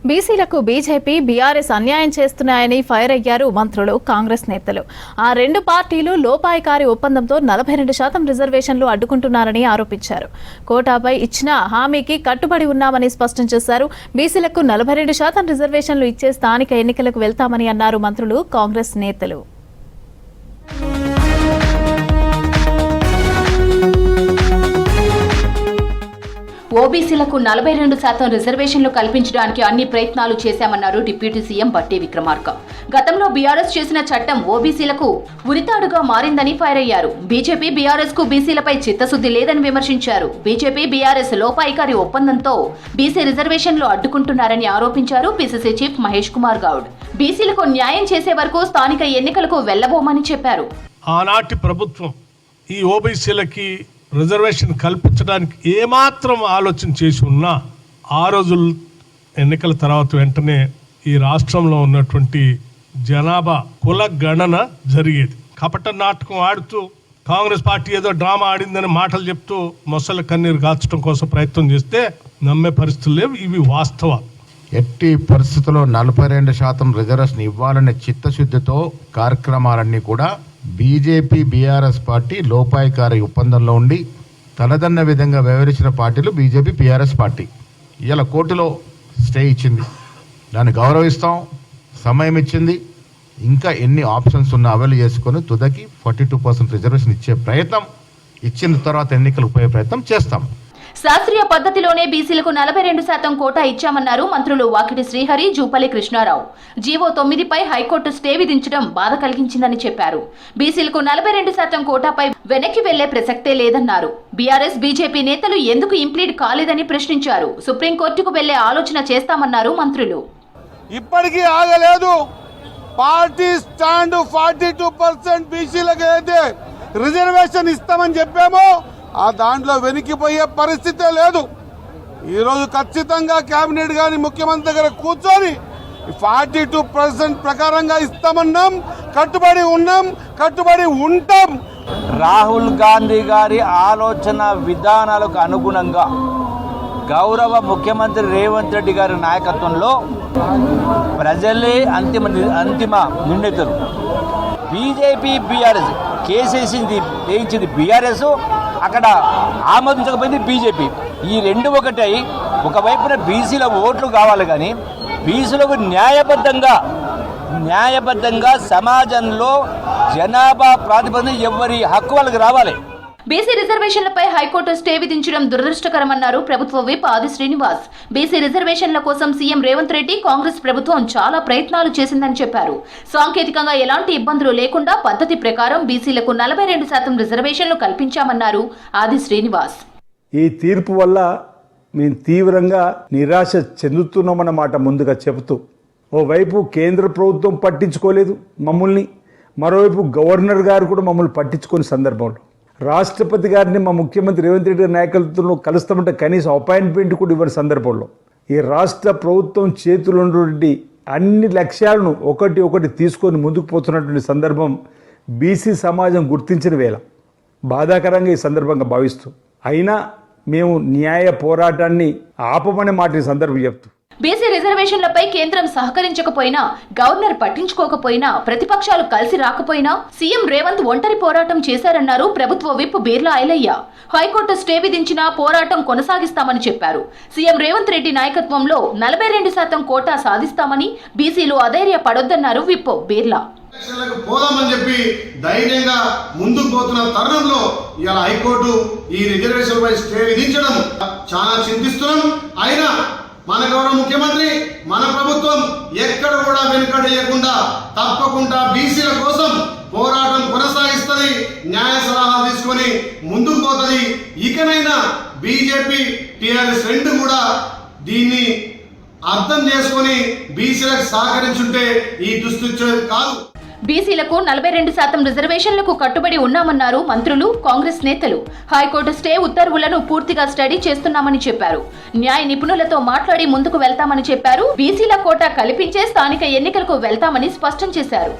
బీసీలకు BJP BRS అన్యాయం చేస్తున్నాయని ఫైర్ అయ్యారు మంత్రులు, కాంగ్రెస్ నేతలు. ఆ రెండు పార్టీలు లోపాయికారి ఒప్పందంతో 42% రిజర్వేషన్లు అడ్డుకుంటున్నారని ఆరోపించారు. కోటాపై ఇచ్చిన హామీకి కట్టుబడి ఉన్నామని స్పష్టం చేశారు. బీసీలకు 42% రిజర్వేషన్లు ఇచ్చే స్థానిక ఎన్నికలకు వెళ్తామని అన్నారు మంత్రులు, కాంగ్రెస్ నేతలు. ఓబీసీలకు 42% రిజర్వేషన్లు కల్పించడానికి అన్ని ప్రయత్నాలు చేశామన్నారు డిప్యూటీ సీఎం బట్టి విక్రమార్క. గతంలో బీఆర్ఎస్ చేసిన చట్టం ఓబీసీలకు ఉరితాడుగా మారిందని ఫైర్ అయ్యారు. బీజేపీ బీఆర్ఎస్ కు బీసీలపై చిత్తశుద్ధి లేదని విమర్శించారు. బీజేపీ బీఆర్ఎస్ లోపాయికారి ఒప్పందంతో బీసీ రిజర్వేషన్లు అడ్డుకుంటున్నారని ఆరోపించారు పీసీసీ చీఫ్ మహేష్ కుమార్ గౌడ్. బీసీలకు న్యాయం చేసే వరకు స్థానిక ఎన్నికలకు వెళ్లబోమని చెప్పారు. ఆనాటి ప్రభుత్వం ఈ ఓబీసీలకి రిజర్వేషన్ కల్పించడానికి ఏమాత్రం ఆలోచన చేసి ఉన్నా ఆ రోజుల ఎన్నికల తర్వాత వెంటనే ఈ రాష్ట్రంలో ఉన్నటువంటి జనాభా కుల గణన జరిగేది. కపట నాటకం ఆడుతూ కాంగ్రెస్ పార్టీ ఏదో డ్రామా ఆడిందని మాటలు చెప్తూ మొసళ్ళ కన్నీరు కాల్చడం కోసం ప్రయత్నం చేస్తే నమ్మే పరిస్థితులు లేవు. ఇవి వాస్తవాలు. ఎట్టి పరిస్థితుల్లో 42% రిజర్వేషన్ ఇవ్వాలనే చిత్తశుద్ధితో కార్యక్రమాలన్నీ కూడా బీజేపీ బీఆర్ఎస్ పార్టీ లోపాయికారి ఒప్పందంలో ఉండి తనదన్న విధంగా వ్యవహరించిన పార్టీలు బీజేపీ బీఆర్ఎస్ పార్టీ. ఇలా కోర్టులో స్టే ఇచ్చింది, దాన్ని గౌరవిస్తాం. సమయం ఇచ్చింది, ఇంకా ఎన్ని ఆప్షన్స్ ఉన్నా అవైల్ చేసుకొని తుదకి 42% రిజర్వేషన్ ఇచ్చే ప్రయత్నం, ఇచ్చిన తర్వాత ఎన్నికలు పోయే ప్రయత్నం చేస్తాం. శాస్త్రీయ పద్ధతిలోనే బీసీలకు 42% కోటా ఇచ్చామన్నారు మంత్రులు వాకిటి శ్రీహరి, జూపల్లి కృష్ణారావు. జీవో 9పై హైకోర్టు స్టే విధించడం బాధ కలిగించిందని చెప్పారు. బీసీలకు 42% కోటాపై వెనక్కి వెళ్లే ప్రసక్తే లేదన్నారు. బీఆర్ఎస్ బీజేపీ నేతలు ఎందుకు ఇంప్లీడ్ కాలేదని ప్రశ్నించారు. సుప్రీంకోర్టుకు వెళ్లే ఆలోచన చేస్తామన్నారు మంత్రులు. ఇప్పటికీ ఆగలేదు. పార్టీ స్టాండ్ 42% బీసీలకు అయితే రిజర్వేషన్ ఇస్తామని చెప్పామో ఆ దాంట్లో వెనక్కిపోయే పరిస్థితే లేదు. ఈరోజు ఖచ్చితంగా కేబినెట్ కానీ ముఖ్యమంత్రి దగ్గర కూర్చొని 42% ప్రకారంగా ఇస్తామన్నాం, కట్టుబడి ఉన్నాం, కట్టుబడి ఉంటాం. రాహుల్ గాంధీ గారి ఆలోచన విధానాలకు అనుగుణంగా గౌరవ ముఖ్యమంత్రి రేవంత్ రెడ్డి గారి నాయకత్వంలో ప్రజలే అంతిమ నిర్ణేతలు. బీజేపీ బీఆర్ఎస్ కేసీసీ వేయించింది బీఆర్ఎస్, అక్కడ ఆమోదించకపోయింది బీజేపీ. ఈ రెండు ఒకటై ఒకవైపున బీసీల ఓట్లు కావాలి, కానీ బీసీలకు న్యాయబద్ధంగా సమాజంలో జనాభా ప్రాతిపదికన ఎవరి హక్కు వాళ్ళకి రావాలి. బీసీ రిజర్వేషన్లపై హైకోర్టు స్టే విధించడం దురదృష్టకరమన్నారు ప్రభుత్వ విప్ ఆది శ్రీనివాస్. బీసీ రిజర్వేషన్ల కోసం సీఎం రేవంత్ రెడ్డి, కాంగ్రెస్ ప్రభుత్వం చాలా ప్రయత్నాలు చేసిందని చెప్పారు. సాంకేతికంగా ఎలాంటి ఇబ్బందులు లేకుండా పద్ధతి ప్రకారం బీసీలకు 42% రిజర్వేషన్లు కల్పించామన్నారు ఆది శ్రీనివాస్. ఈ తీర్పు వల్ల మేము తీవ్రంగా నిరాశ చెందుతున్నామన్నమాట ముందుగా చెబుతూ, ఓవైపు కేంద్ర ప్రభుత్వం పట్టించుకోలేదు మమ్మల్ని, మరోవైపు గవర్నర్ గారు కూడా మమ్మల్ని పట్టించుకునే సందర్భంలో రాష్ట్రపతి గారిని మా ముఖ్యమంత్రి రేవంత్ రెడ్డి గారి నాయకత్వంలో కలుస్తామంటే కనీసం అపాయింట్మెంట్ కూడా ఇవ్వని సందర్భంలో ఈ రాష్ట్ర ప్రభుత్వం చేతుల్లో ఉన్నటువంటి అన్ని లక్ష్యాలను ఒకటి తీసుకొని ముందుకు పోతున్నటువంటి సందర్భం బీసీ సమాజం గుర్తించిన వేళ బాధాకరంగా ఈ సందర్భంగా భావిస్తూ, అయినా మేము న్యాయ పోరాటాన్ని ఆపమనే మాట ఈ సందర్భం చెప్తూ, బీసీ రిజర్వేషన్లపై కేంద్రం సహకరించకపోయినా, గవర్నర్ పట్టించుకోకపోయినా, ప్రతిపక్షాలు కలిసి రాకపోయినా సీఎం రేవంత్ ఒంటరి పోరాటం చేశారన్నారు ప్రభుత్వ whip Beerla Ailaiah. High court stay విధించినా పోరాటం కొనసాగిస్తామని చెప్పారు. సీఎం రేవంత్ రెడ్డి నాయకత్వంలో 42% కోటా సాధిస్తామని బీసీలు అధైర్య పడొద్దన్నారు విప్ బీర్లా. పోదామని చెప్పి ధైర్యంగా ముందుకు పోతున్న తరుణంలో ఇవాళ హైకోర్టు ఈ రిజర్వేషన్ పై స్టే విధించడం చాలా చింతిస్తున్నాం. అయినా మన గౌరవ ముఖ్యమంత్రి, మన ప్రభుత్వం ఎక్కడ కూడా వెనుకడేయకుండా తప్పకుండా బీసీల కోసం పోరాటం కొనసాగిస్తుంది, న్యాయ సలహాలు తీసుకొని ముందుకు పోతుంది. ఇకనైనా బీజేపీ టీఆర్ఎస్ రెండు కూడా దీన్ని అర్థం చేసుకొని బీసీలకు సహకరించుంటే ఈ దుస్థితి కాదు. బీసీలకు 42% రిజర్వేషన్లకు కట్టుబడి ఉన్నామన్నారు మంత్రులు, కాంగ్రెస్ నేతలు. హైకోర్టు స్టే ఉత్తర్వులను పూర్తిగా స్టడీ చేస్తున్నామని చెప్పారు. న్యాయ నిపుణులతో మాట్లాడి ముందుకు వెళ్తామని చెప్పారు. బీసీల కోటా కల్పించే స్థానిక ఎన్నికలకు వెళ్తామని స్పష్టం చేశారు.